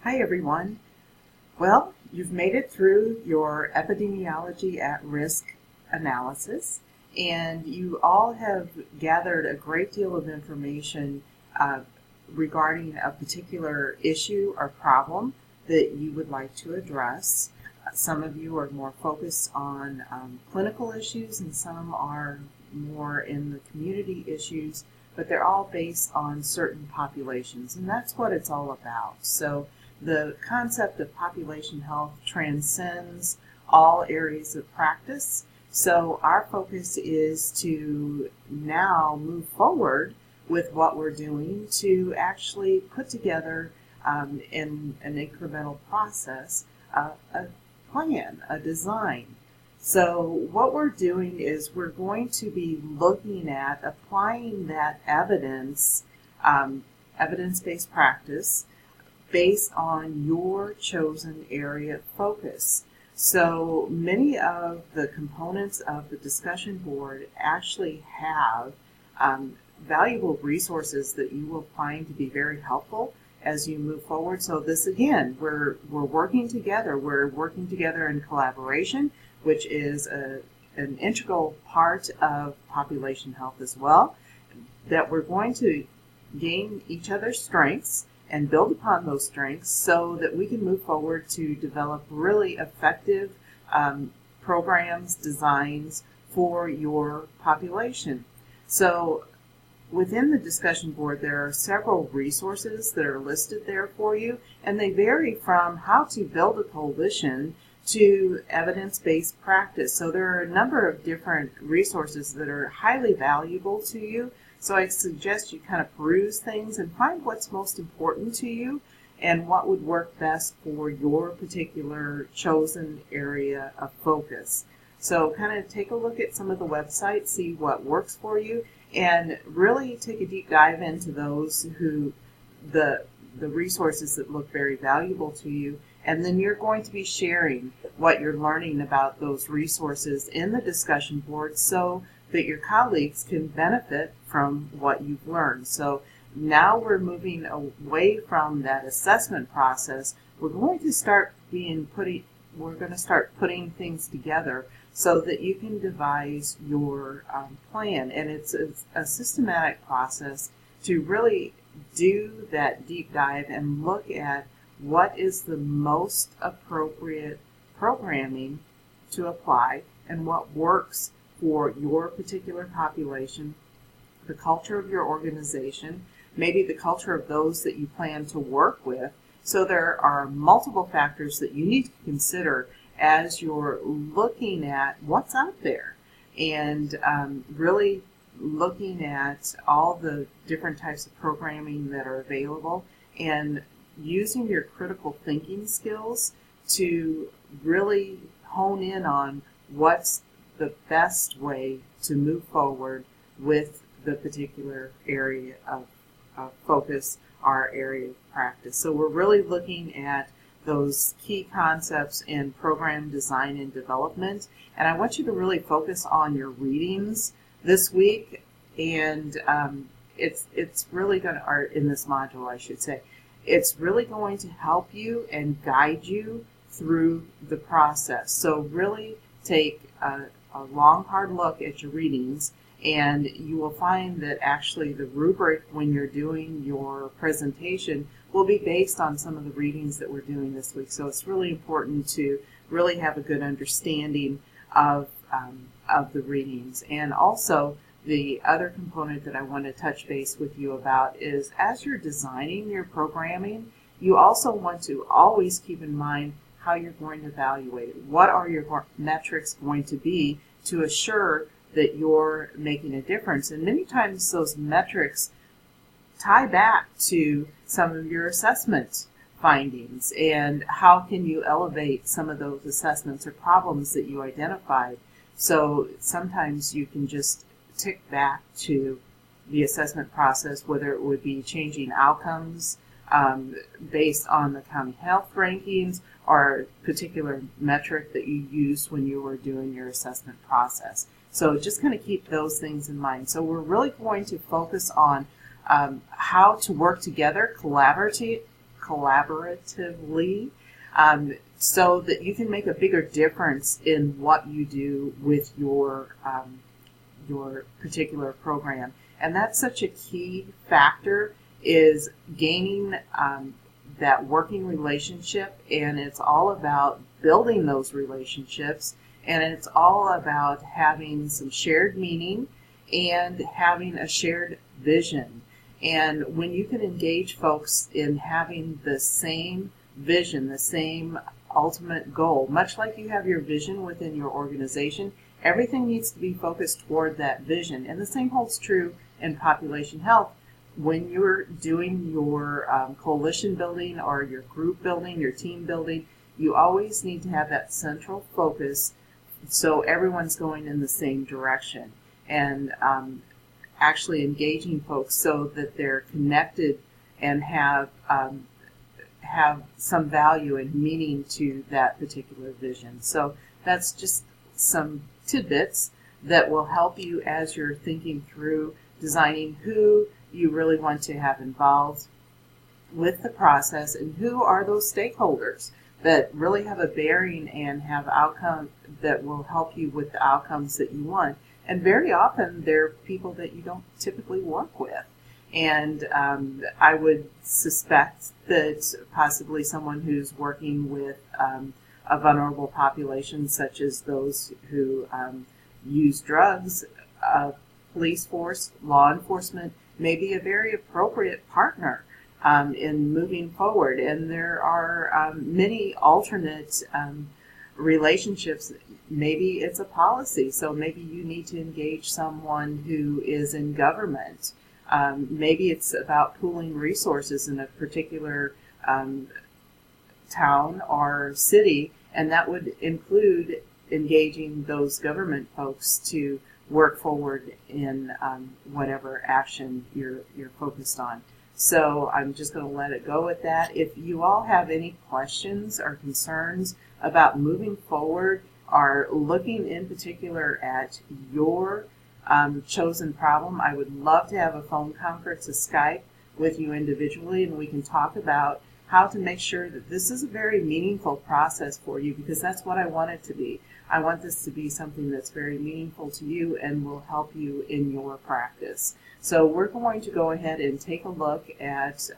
Hi everyone. Well, you've made it through your epidemiology at risk analysis, and you all have gathered a great deal of information uh, regarding a particular issue or problem that you would like to address. Some of you are more focused on clinical issues, and some are more in the community issues, but they're all based on certain populations, and that's what it's all about. So the concept of population health transcends all areas of practice. So our focus is to now move forward with what we're doing to actually put together in an incremental process a plan, a design. So what we're doing is we're going to be looking at applying that evidence-based practice based on your chosen area of focus. So many of the components of the discussion board actually have valuable resources that you will find to be very helpful as you move forward. So this again, we're working together. We're working together in collaboration, which is an integral part of population health as well, that we're going to gain each other's strengths and build upon those strengths so that we can move forward to develop really effective programs, designs for your population. So within the discussion board, there are several resources that are listed there for you, and they vary from how to build a coalition to evidence-based practice. So there are a number of different resources that are highly valuable to you. So I suggest you kind of peruse things and find what's most important to you and what would work best for your particular chosen area of focus. So kind of take a look at some of the websites, see what works for you, and really take a deep dive into those the resources that look very valuable to you. And then you're going to be sharing what you're learning about those resources in the discussion board so that your colleagues can benefit from what you've learned. So now we're moving away from that assessment process. We're going to start putting things together so that you can devise your plan. And it's a systematic process to really do that deep dive and look at what is the most appropriate programming to apply and what works for your particular population, the culture of your organization, maybe the culture of those that you plan to work with. So there are multiple factors that you need to consider as you're looking at what's out there and really looking at all the different types of programming that are available and using your critical thinking skills to really hone in on what's the best way to move forward with the particular area of focus, our area of practice. So we're really looking at those key concepts in program design and development. And I want you to really focus on your readings this week. And it's really going to, or in this module, I should say, it's really going to help you and guide you through the process. So really take a long, hard look at your readings, and you will find that actually the rubric when you're doing your presentation will be based on some of the readings that we're doing this week. So it's really important to really have a good understanding of the readings. And also, the other component that I want to touch base with you about is as you're designing your programming, you also want to always keep in mind how you're going to evaluate it. What are your metrics going to be to assure that you're making a difference? And many times those metrics tie back to some of your assessment findings and how can you elevate some of those assessments or problems that you identified. So sometimes you can just tick back to the assessment process, whether it would be changing outcomes based on the county health rankings or a particular metric that you used when you were doing your assessment process. So just kind of keep those things in mind. So we're really going to focus on how to work together collaboratively, so that you can make a bigger difference in what you do with your particular program. And that's such a key factor, is gaining that working relationship, and it's all about building those relationships, and it's all about having some shared meaning and having a shared vision. And when you can engage folks in having the same vision, the same ultimate goal, much like you have your vision within your organization, everything needs to be focused toward that vision. And the same holds true in population health. When you're doing your coalition building or your group building, your team building, you always need to have that central focus so everyone's going in the same direction. And actually engaging folks so that they're connected and have some value and meaning to that particular vision. So that's just some tidbits that will help you as you're thinking through designing who you really want to have involved with the process, and who are those stakeholders that really have a bearing and have outcome that will help you with the outcomes that you want. And very often they're people that you don't typically work with. And I would suspect that possibly someone who's working with a vulnerable population, such as those who use drugs, police force, law enforcement, may be a very appropriate partner in moving forward. And there are many alternate relationships. Maybe it's a policy, so maybe you need to engage someone who is in government. Maybe it's about pooling resources in a particular town or city, and that would include engaging those government folks to work forward in whatever action you're focused on. So I'm just going to let it go with that. If you all have any questions or concerns about moving forward, or looking in particular at your chosen problem, I would love to have a phone conference, a Skype with you individually, and we can talk about how to make sure that this is a very meaningful process for you, because that's what I want it to be. I want this to be something that's very meaningful to you and will help you in your practice. So we're going to go ahead and take a look at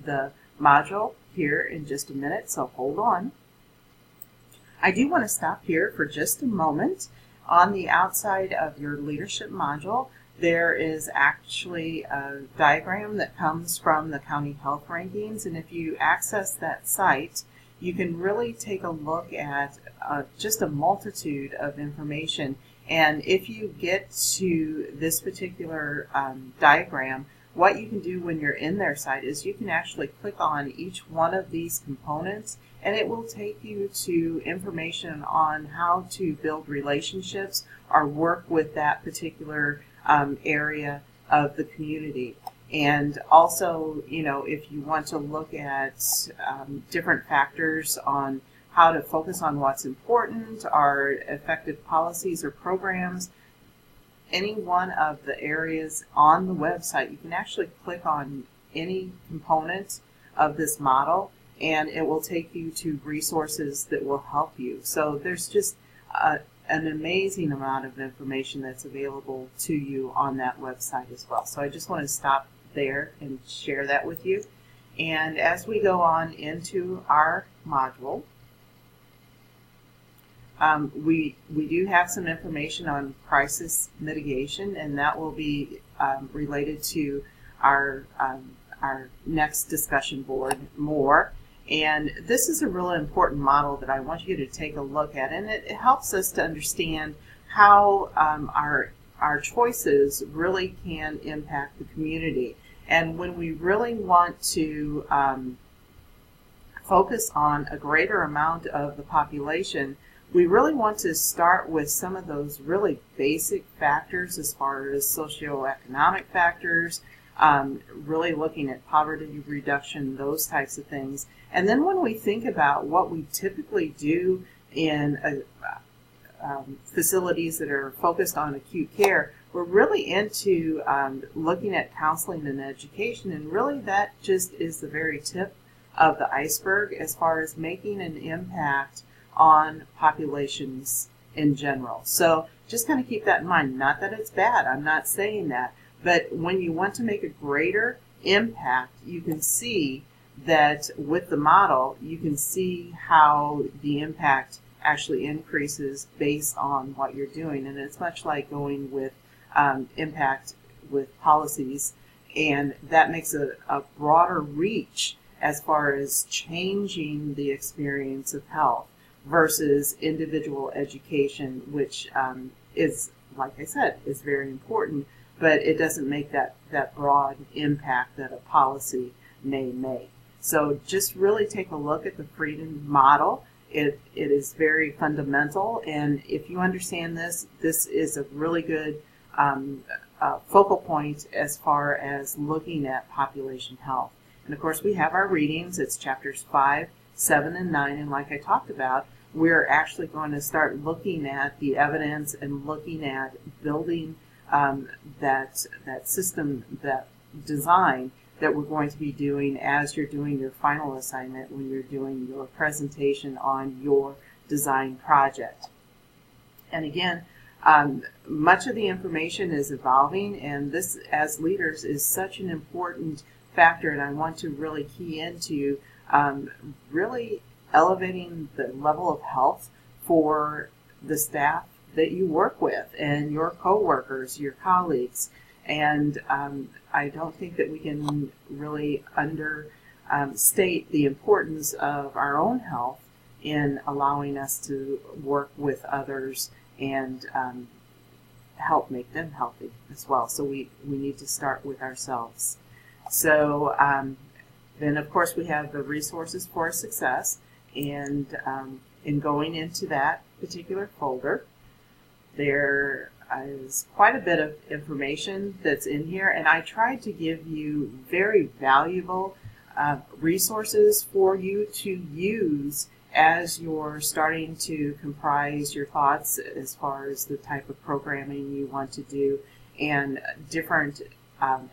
the module here in just a minute, so hold on. I do want to stop here for just a moment. On the outside of your leadership module, there is actually a diagram that comes from the county health rankings, and if you access that site, you can really take a look at just a multitude of information. And if you get to this particular diagram, what you can do when you're in their site is you can actually click on each one of these components, and it will take you to information on how to build relationships or work with that particular area of the community. And also, you know, if you want to look at different factors on how to focus on what's important, or effective policies or programs, any one of the areas on the website, you can actually click on any component of this model, and it will take you to resources that will help you. So there's just an amazing amount of information that's available to you on that website as well. So I just want to stop there and share that with you. And as we go on into our module, we do have some information on crisis mitigation, and that will be related to our next discussion board more. And this is a really important model that I want you to take a look at, and it helps us to understand how our choices really can impact the community. And when we really want to focus on a greater amount of the population, we really want to start with some of those really basic factors as far as socioeconomic factors, really looking at poverty reduction, those types of things. And then when we think about what we typically do in facilities that are focused on acute care, we're really into looking at counseling and education, and really that just is the very tip of the iceberg as far as making an impact on populations in general. So just kind of keep that in mind. Not that it's bad, I'm not saying that, but when you want to make a greater impact, you can see that with the model, you can see how the impact actually increases based on what you're doing. And it's much like going with impact with policies, and that makes a broader reach as far as changing the experience of health versus individual education, which is, like I said, is very important, but it doesn't make that broad impact that a policy may make. So just really take a look at the Freedom model. It is very fundamental, and if you understand this, this is a really good focal point as far as looking at population health. And of course, we have our readings. It's chapters 5, 7, and 9, and like I talked about, we're actually going to start looking at the evidence and looking at building that system, that design that we're going to be doing as you're doing your final assignment when you're doing your presentation on your design project. And again, much of the information is evolving, and this, as leaders, is such an important factor, and I want to really key into really elevating the level of health for the staff that you work with and your coworkers, your colleagues. And I don't think that we can really understate the importance of our own health in allowing us to work with others and help make them healthy as well. So we need to start with ourselves. So then, of course, we have the resources for success. And in going into that particular folder, there is quite a bit of information that's in here, and I tried to give you very valuable resources for you to use as you're starting to comprise your thoughts as far as the type of programming you want to do, and different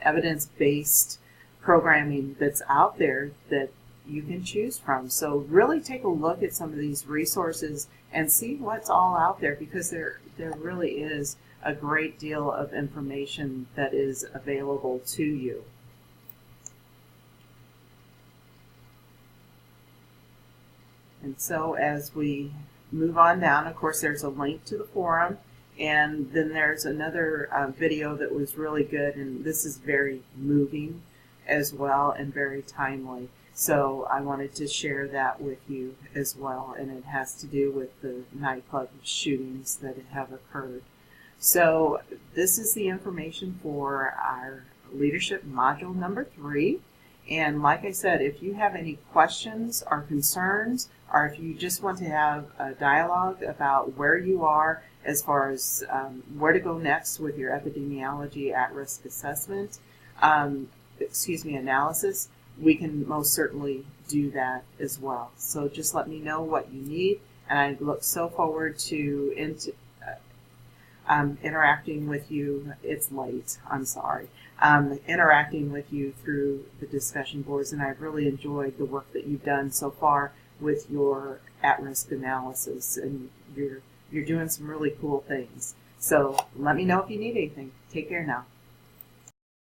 evidence-based programming that's out there that you can choose from. So really take a look at some of these resources and see what's all out there, because there really is a great deal of information that is available to you. And so as we move on down, of course, there's a link to the forum, and then there's another video that was really good, and this is very moving as well and very timely. So I wanted to share that with you as well, and it has to do with the nightclub shootings that have occurred. So this is the information for our leadership module number 3. And like I said, if you have any questions or concerns, or if you just want to have a dialogue about where you are as far as where to go next with your epidemiology at-risk assessment, analysis, we can most certainly do that as well. So just let me know what you need, and I look so forward to interacting with you. It's late, I'm sorry. Interacting with you through the discussion boards, and I've really enjoyed the work that you've done so far with your at-risk analysis, and you're doing some really cool things. So let me know if you need anything. Take care now.